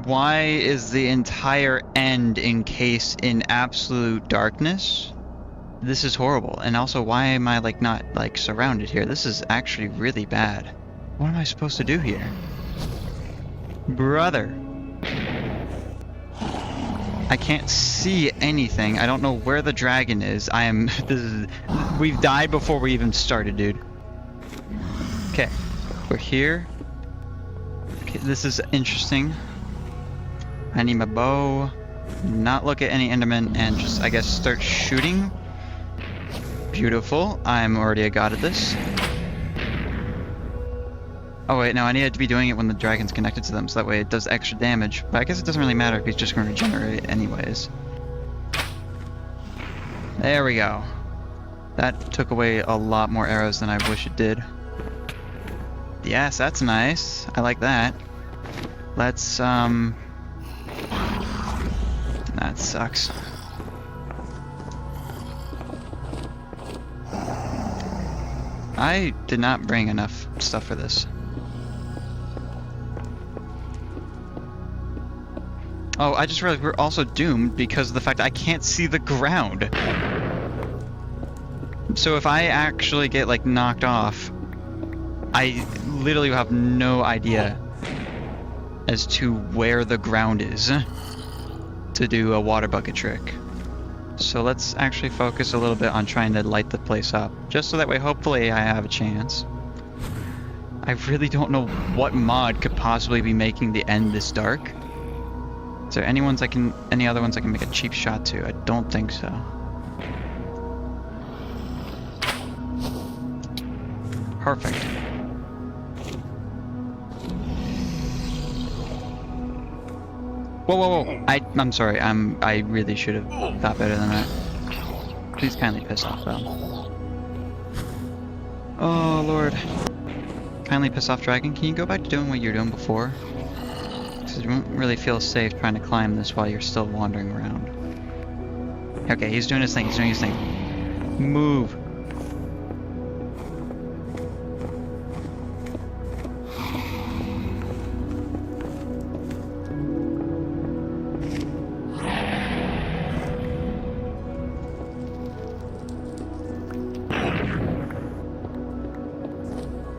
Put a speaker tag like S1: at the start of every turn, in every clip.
S1: Why is the entire end encased in absolute darkness? This is horrible. And also, why am I, like, not, like, surrounded here? This is actually really bad. What am I supposed to do here? Brother. I can't see anything. I don't know where the dragon is. We've died before we even started, dude. Okay. We're here. Okay, this is interesting. I need my bow. Not look at any endermen and just, I guess, start shooting. Beautiful. I'm already a god at this. Oh wait, no, I needed to be doing it when the dragon's connected to them, so that way it does extra damage. But I guess it doesn't really matter if he's just going to regenerate anyways. There we go. That took away a lot more arrows than I wish it did. Yes, that's nice. I like that. Let's, that sucks. I did not bring enough stuff for this. Oh, I just realized we're also doomed because of the fact that I can't see the ground. So if I actually get, like, knocked off, I literally have no idea as to where the ground is to do a water bucket trick. So let's actually focus a little bit on trying to light the place up, just so that way hopefully I have a chance. I really don't know what mod could possibly be making the end this dark. Is there any other ones I can make a cheap shot to? I don't think so. Perfect. Whoa, whoa, whoa! I'm sorry. I really should have thought better than that. Please kindly piss off, though. Oh Lord! Kindly piss off, dragon. Can you go back to doing what you were doing before? Because you won't really feel safe trying to climb this while you're still wandering around. Okay, he's doing his thing. He's doing his thing. Move.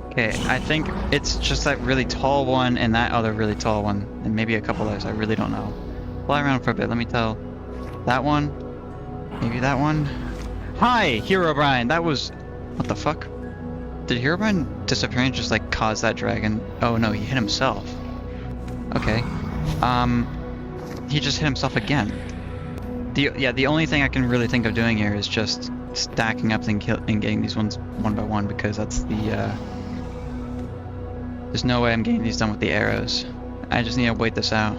S1: Okay, I think it's just that really tall one and that other really tall one, and maybe a couple others, I really don't know. Fly around for a bit, let me tell. That one? Maybe that one? Hi, Herobrine! That was... What the fuck? Did Herobrine disappear and just, like, cause that dragon? Oh no, he hit himself. Okay. He just hit himself again. The only thing I can really think of doing here is just stacking up and getting these ones one by one, because that's the, there's no way I'm getting these done with the arrows. I just need to wait this out.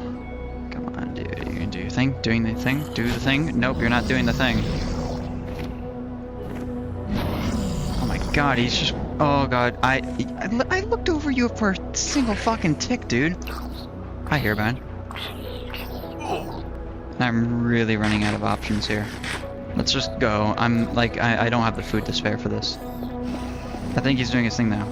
S1: Come on, dude. You're gonna do your thing? Doing the thing? Do the thing? Nope, you're not doing the thing. Oh my god, he's just... Oh god, I looked over you for a single fucking tick, dude. Hi, Herobrine. I'm really running out of options here. Let's just go. I don't have the food to spare for this. I think he's doing his thing now.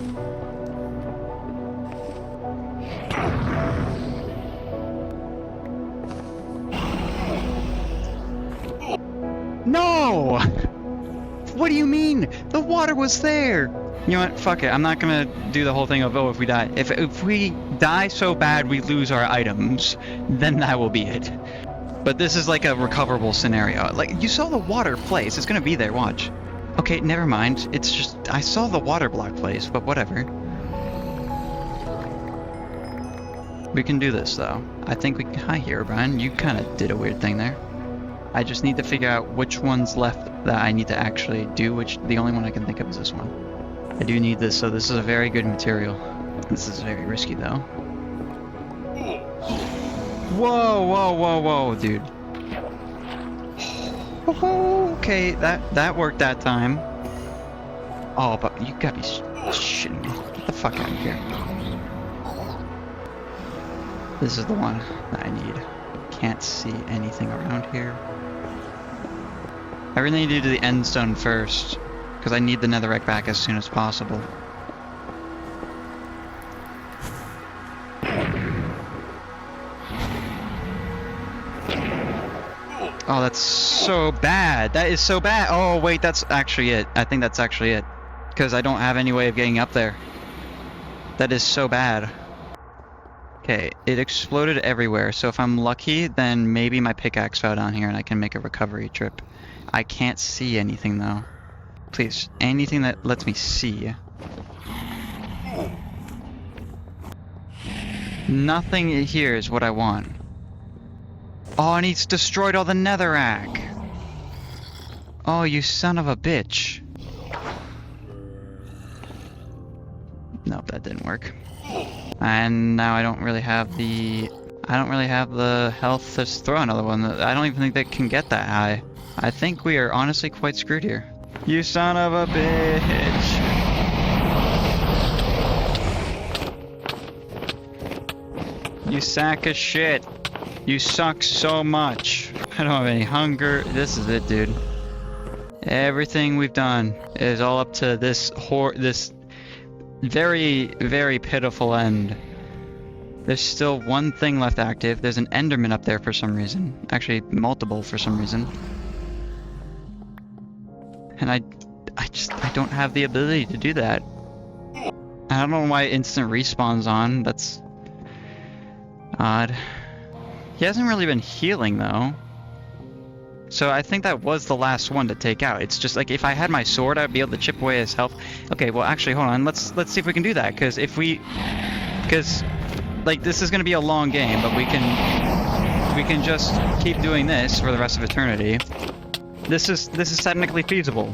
S1: No! What do you mean? The water was there! You know what? Fuck it. I'm not gonna do the whole thing of, oh, if we die. If we die so bad we lose our items, then that will be it. But this is like a recoverable scenario. Like, you saw the water place. It's gonna be there, watch. Okay, never mind. It's just, I saw the water block place, but whatever. We can do this, though. I think we can... Hi, Herobrine. You kind of did a weird thing there. I just need to figure out which one's left that I need to actually do, the only one I can think of is this one. I do need this, so this is a very good material. This is very risky, though. Whoa, whoa, whoa, whoa, dude. Okay, that worked that time. Oh, but you gotta be shitting me. Get the fuck out of here. This is the one that I need. Can't see anything around here. I really need to do the end stone first, because I need the netherrack back as soon as possible. Oh, that's so bad. That is so bad. Oh, wait, that's actually it. I think that's actually it. Because I don't have any way of getting up there. That is so bad. Okay, it exploded everywhere. So if I'm lucky, then maybe my pickaxe fell down here and I can make a recovery trip. I can't see anything, though. Please, anything that lets me see. Nothing here is what I want. Oh, and he's destroyed all the netherrack. Oh, you son of a bitch. Nope, that didn't work. And now I don't really have the health to throw another one. I don't even think they can get that high. I think we are honestly quite screwed here. You son of a bitch. You sack of shit. You suck so much. I don't have any hunger. This is it, dude. Everything we've done is all up to this very, very pitiful end. There's still one thing left active. There's an Enderman up there for some reason. Actually, multiple for some reason. And I don't have the ability to do that. I don't know why instant respawn's on. That's odd. He hasn't really been healing though. So I think that was the last one to take out. It's just like if I had my sword, I'd be able to chip away his health. Okay, well actually hold on. Let's see if we can do that. Because like this is gonna be a long game, but we can just keep doing this for the rest of eternity. This is technically feasible.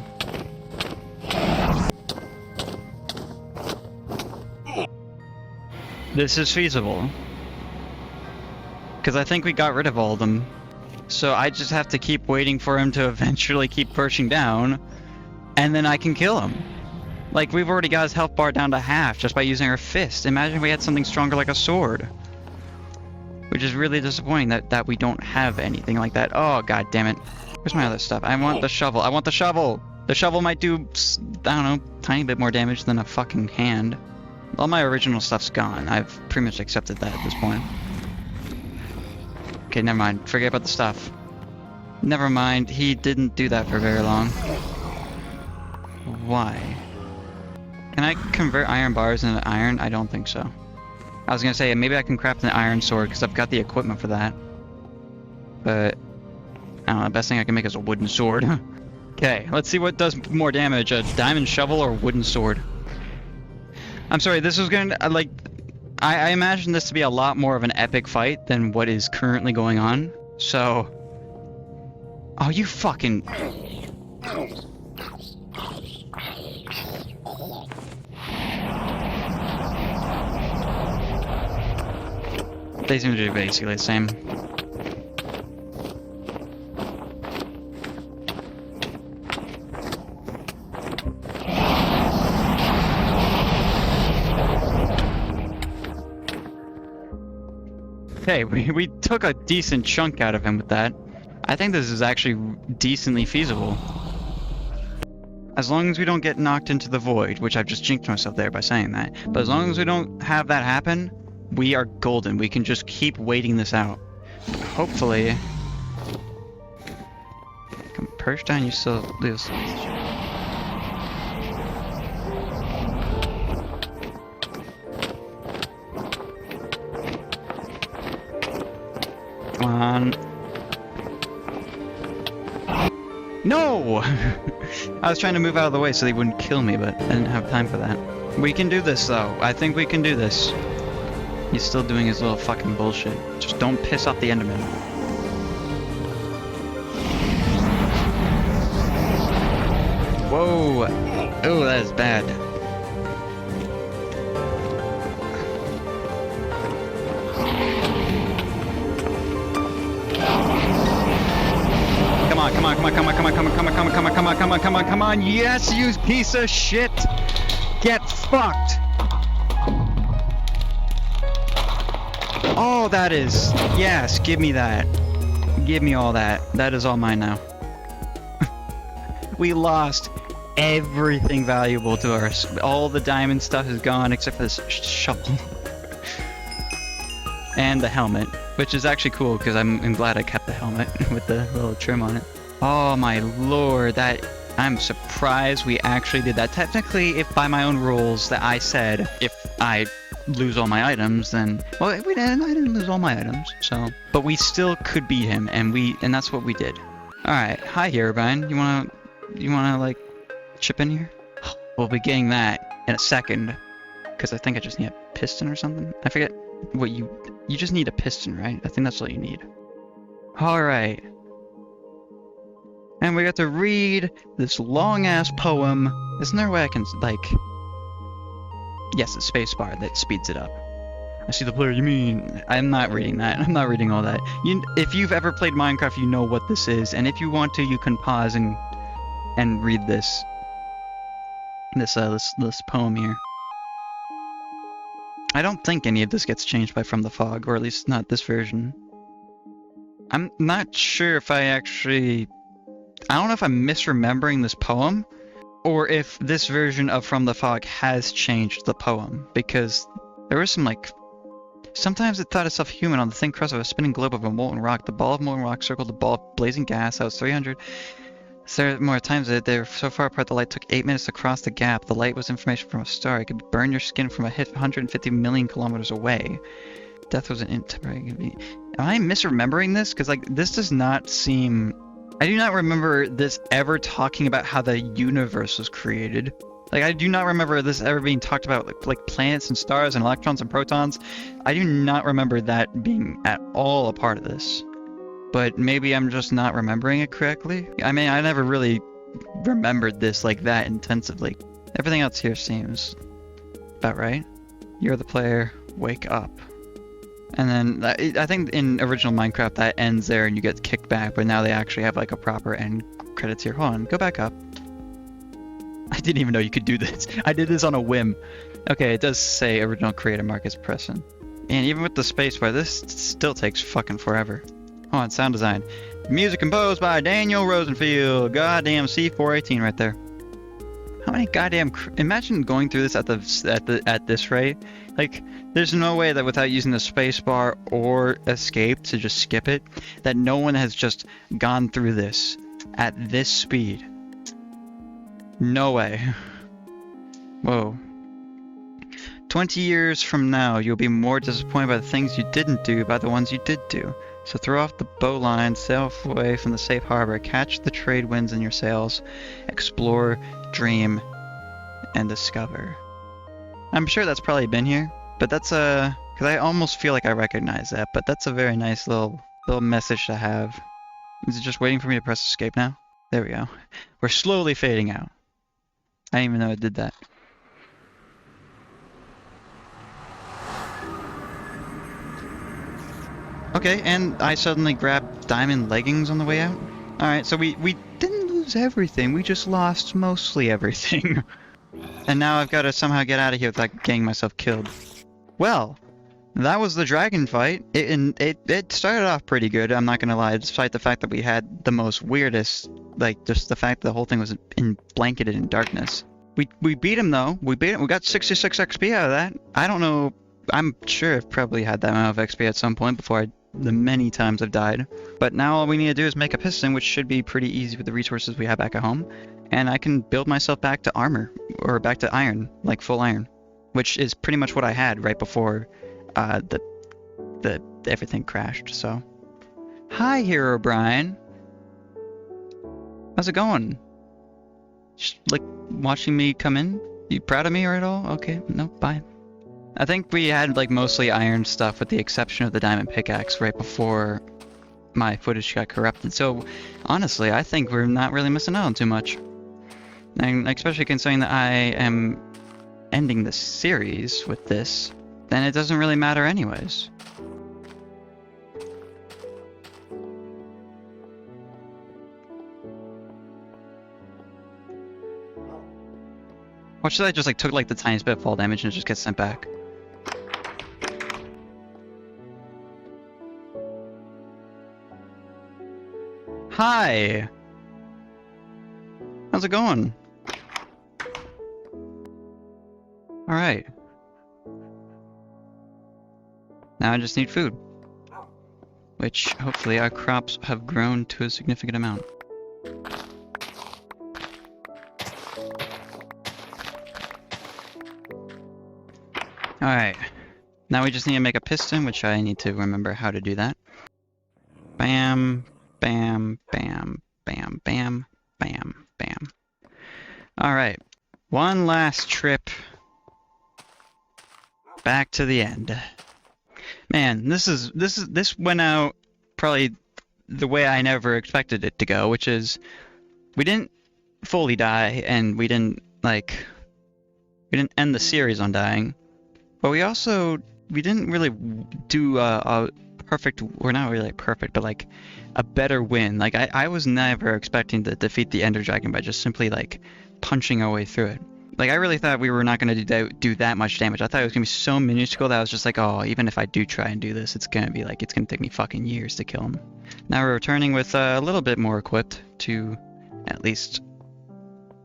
S1: This is feasible. Because I think we got rid of all of them. So I just have to keep waiting for him to eventually keep pushing down. And then I can kill him. Like, we've already got his health bar down to half just by using our fist. Imagine if we had something stronger like a sword. Which is really disappointing that we don't have anything like that. Oh, god damn it. Where's my other stuff? I want the shovel. I want the shovel! The shovel might do, I don't know, tiny bit more damage than a fucking hand. All my original stuff's gone. I've pretty much accepted that at this point. Okay, never mind. Forget about the stuff. Never mind. He didn't do that for very long. Why? Can I convert iron bars into iron? I don't think so. I was gonna say, maybe I can craft an iron sword because I've got the equipment for that. But, I don't know, the best thing I can make is a wooden sword. Okay, let's see what does more damage, a diamond shovel or a wooden sword. I'm sorry, this was gonna, like... I imagine this to be a lot more of an epic fight than what is currently going on. So... Oh, you fucking... They seem to do basically the same. Okay, we took a decent chunk out of him with that. I think this is actually decently feasible. As long as we don't get knocked into the void, which I've just jinxed myself there by saying that. But as long as we don't have that happen, we are golden. We can just keep waiting this out. Hopefully... Come perch down, you still lose. Come on. No! I was trying to move out of the way so they wouldn't kill me, but I didn't have time for that. We can do this, though. I think we can do this. He's still doing his little fucking bullshit. Just don't piss off the Enderman. Whoa! Oh, that is bad. Come on, come on, come on, come on, come on, come on, come on, come on, come on, come on, come on, come on, come on, yes, you piece of shit! Get fucked! Oh, that is... Yes, give me that. Give me all that. That is all mine now. We lost everything valuable to us. All the diamond stuff is gone except for this shovel. And the helmet. Which is actually cool because I'm glad I kept the helmet with the little trim on it. Oh my lord, I'm surprised we actually did that. Technically, if by my own rules that I said, if I lose all my items, then well, I didn't lose all my items, so but we still could beat him, and that's what we did. All right, hi here, Brian. You wanna like chip in here? We'll be getting that in a second, because I think I just need a piston or something. I forget what you just need a piston, right? I think that's all you need. All right. And we got to read this long-ass poem. Isn't there a way I can, like... Yes, it's spacebar that speeds it up. I see the player, you mean... I'm not reading that. I'm not reading all that. If you've ever played Minecraft, you know what this is. And if you want to, you can pause and read this poem here. I don't think any of this gets changed by From the Fog, or at least not this version. I'm not sure if I don't know if I'm misremembering this poem, or if this version of From the Fog has changed the poem, because there was some, like... Sometimes it thought itself human on the thin crust of a spinning globe of a molten rock. The ball of molten rock circled the ball of blazing gas that was 300... more times they were so far apart the light took 8 minutes to cross the gap. The light was information from a star. It could burn your skin from a hit 150 million kilometers away. Death was an temporary... Am I misremembering this? Because, like, this does not seem... I do not remember this ever talking about how the universe was created. Like, I do not remember this ever being talked about, like planets and stars and electrons and protons. I do not remember that being at all a part of this. But maybe I'm just not remembering it correctly. I mean, I never really remembered this like that intensively. Everything else here seems about right. You're the player, wake up. And then I think in original Minecraft that ends there and you get kicked back, but now they actually have like a proper end credits here. Hold on, go back up. I didn't even know you could do this. I did this on a whim. Okay, it does say original creator Marcus Presson. And even with the spacebar, this still takes fucking forever. Hold on, sound design. Music composed by Daniel Rosenfield. Goddamn C418 right there. How many goddamn... Imagine going through this at this rate. Like, there's no way that without using the spacebar or escape to just skip it, that no one has just gone through this at this speed. No way. Whoa. 20 years from now, you'll be more disappointed by the things you didn't do by the ones you did do. So throw off the bowline, sail away from the safe harbor, catch the trade winds in your sails, explore, dream, and discover. I'm sure that's probably been here, but that's because I almost feel like I recognize that, but that's a very nice little message to have. Is it just waiting for me to press escape now? There we go. We're slowly fading out. I didn't even know it did that. Okay, and I suddenly grabbed diamond leggings on the way out. Alright, so we didn't lose everything, we just lost mostly everything. And now I've got to somehow get out of here without getting myself killed. Well, that was the dragon fight. It started off pretty good, I'm not gonna lie, despite the fact that we had the most weirdest, like, just the fact that the whole thing was blanketed in darkness. We beat him though, we got 66 XP out of that. I don't know, I'm sure I've probably had that amount of XP at some point before the many times I've died. But now all we need to do is make a piston, which should be pretty easy with the resources we have back at home. And I can build myself back to armor, or back to iron, like full iron. Which is pretty much what I had right before the everything crashed, so. Hi, Hero Brian. How's it going? Just, like, watching me come in? You proud of me or at all? Okay, no, bye. I think we had like mostly iron stuff with the exception of the diamond pickaxe right before my footage got corrupted. So honestly, I think we're not really missing out on too much. And especially considering that I am ending the series with this, then it doesn't really matter anyways. What should I just like took like the tiniest bit of fall damage and just get sent back? Hi! How's it going? Alright. Now I just need food. which hopefully our crops have grown to a significant amount. Alright, now we just need to make a piston, which I need to remember how to do that. Bam, bam, bam, bam, bam, bam, bam. Alright, one last trip back to the end. Man, this went out probably the way I never expected it to go, which is we didn't fully die and we didn't end the series on dying. But we didn't really do a perfect, or not really perfect, but like a better win. Like I was never expecting to defeat the Ender Dragon by just simply like punching our way through it. Like I really thought we were not going to do that much damage. I thought it was going to be so minuscule that I was just like, oh, even if I do try and do this, it's going to take me fucking years to kill him. Now we're returning with a little bit more equipped to at least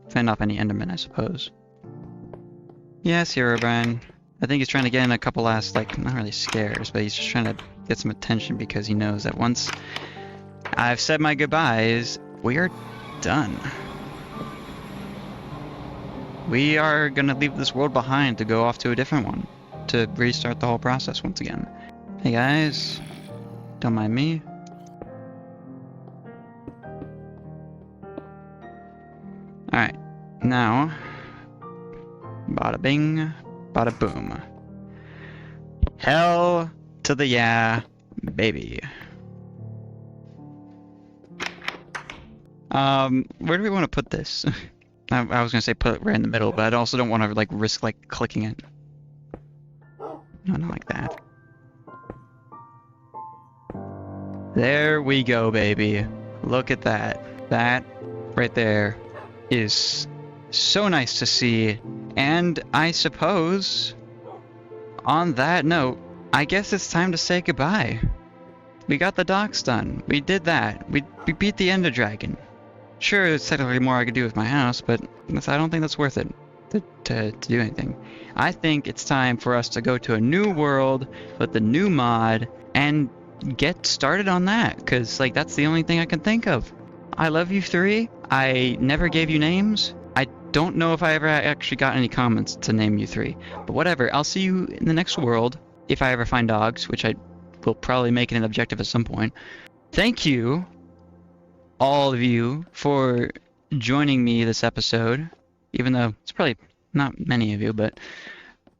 S1: fend off any Endermen, I suppose. Yes, Herobrine. I think he's trying to get in a couple last, like, not really scares, but he's just trying to get some attention because he knows that once I've said my goodbyes, we are done. We are going to leave this world behind to go off to a different one, to restart the whole process once again. Hey guys, don't mind me. Alright, now, bada bing, bada boom. Hell to the yeah, baby. Where do we want to put this? I was gonna say put it right in the middle, but I also don't want to like risk like clicking it. No, not like that. There we go, baby. Look at that. That right there is so nice to see. And I suppose, on that note, I guess it's time to say goodbye. We got the docks done. We did that. We beat the Ender Dragon. Sure, there's technically more I could do with my house, but I don't think that's worth it to do anything. I think it's time for us to go to a new world with the new mod and get started on that, because like that's the only thing I can think of. I love you three. I never gave you names. I don't know if I ever actually got any comments to name you three, but whatever. I'll see you in the next world if I ever find dogs, which I will probably make it an objective at some point. Thank you, all of you, for joining me this episode, even though it's probably not many of you, but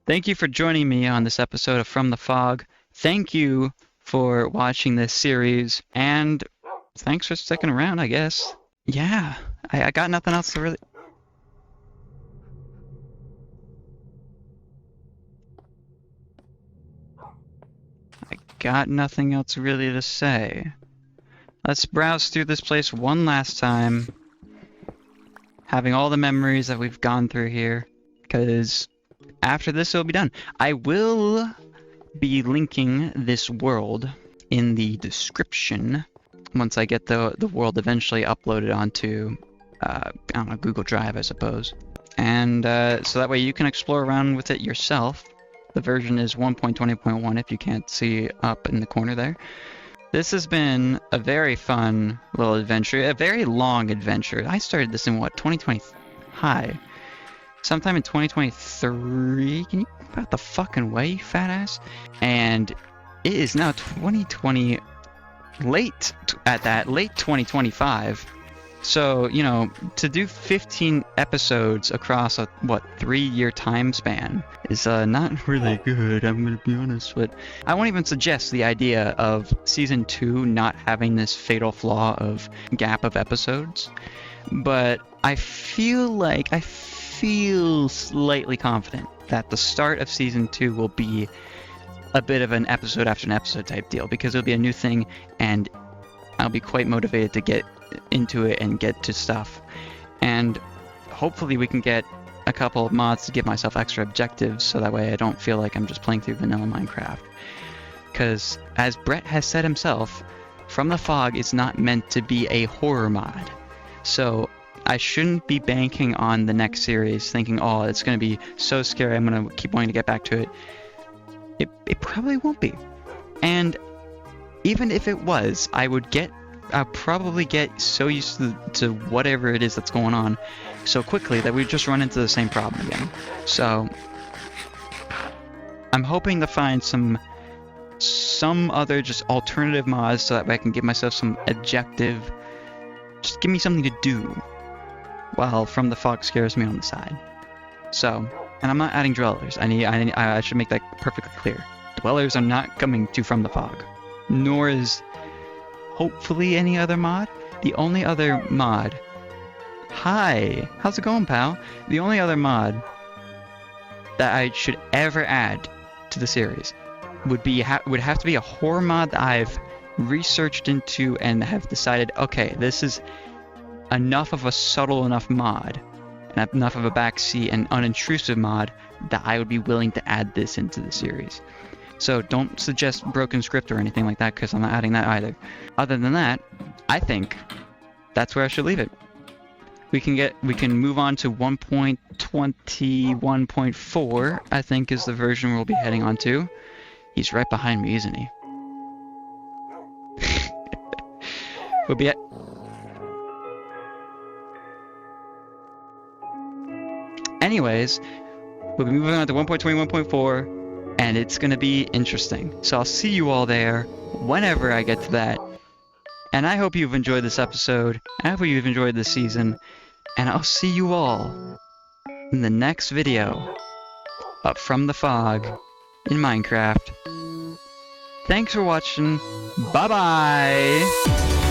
S1: thank you for joining me on this episode of From the Fog. Thank you for watching this series, and thanks for sticking around, I guess. Yeah, I got nothing else to really... Got nothing else really to say. Let's browse through this place one last time, having all the memories that we've gone through here, because after this it'll be done. I will be linking this world in the description once I get the world eventually uploaded onto, I don't know, Google Drive, I suppose. And so that way you can explore around with it yourself. The version is 1.20.1 if you can't see up in the corner there. This has been a very fun little adventure, a very long adventure. I started this in what, 2020? Hi. Sometime in 2023? Can you get out the fucking way, you fat ass? And it is now 2020, late 2025. So, you know, to do 15 episodes across a, 3-year time span is not really good, I'm gonna be honest. But I won't even suggest the idea of Season 2 not having this fatal flaw of gap of episodes. But I feel slightly confident that the start of Season 2 will be a bit of an episode after an episode type deal, because it'll be a new thing, and I'll be quite motivated to get into it and get to stuff. And hopefully we can get a couple of mods to give myself extra objectives, so that way I don't feel like I'm just playing through vanilla Minecraft. Because, as Brett has said himself, From the Fog is not meant to be a horror mod. So I shouldn't be banking on the next series thinking, oh, it's going to be so scary, I'm going to keep wanting to get back to it. It probably won't be. And even if it was, I'll probably get so used to whatever it is that's going on so quickly that we just run into the same problem again. So I'm hoping to find some other just alternative mods so that way I can give myself some objective, just give me something to do while From the Fog scares me on the side. So, and I'm not adding dwellers. I should make that perfectly clear. Dwellers are not coming to From the Fog, nor is hopefully any other mod. The only other mod... Hi! How's it going, pal? The only other mod that I should ever add to the series would have to be a horror mod that I've researched into and have decided, okay, this is enough of a subtle enough mod, and enough of a backseat and unintrusive mod that I would be willing to add this into the series. So don't suggest broken script or anything like that, because I'm not adding that either. Other than that, I think that's where I should leave it. We can move on to 1.21.4, I think is the version we'll be heading on to. He's right behind me, isn't he? We'll be at... Anyways, we'll be moving on to 1.21.4, and it's going to be interesting. So I'll see you all there whenever I get to that. And I hope you've enjoyed this episode. I hope you've enjoyed this season. And I'll see you all in the next video of From the Fog in Minecraft. Thanks for watching. Bye-bye!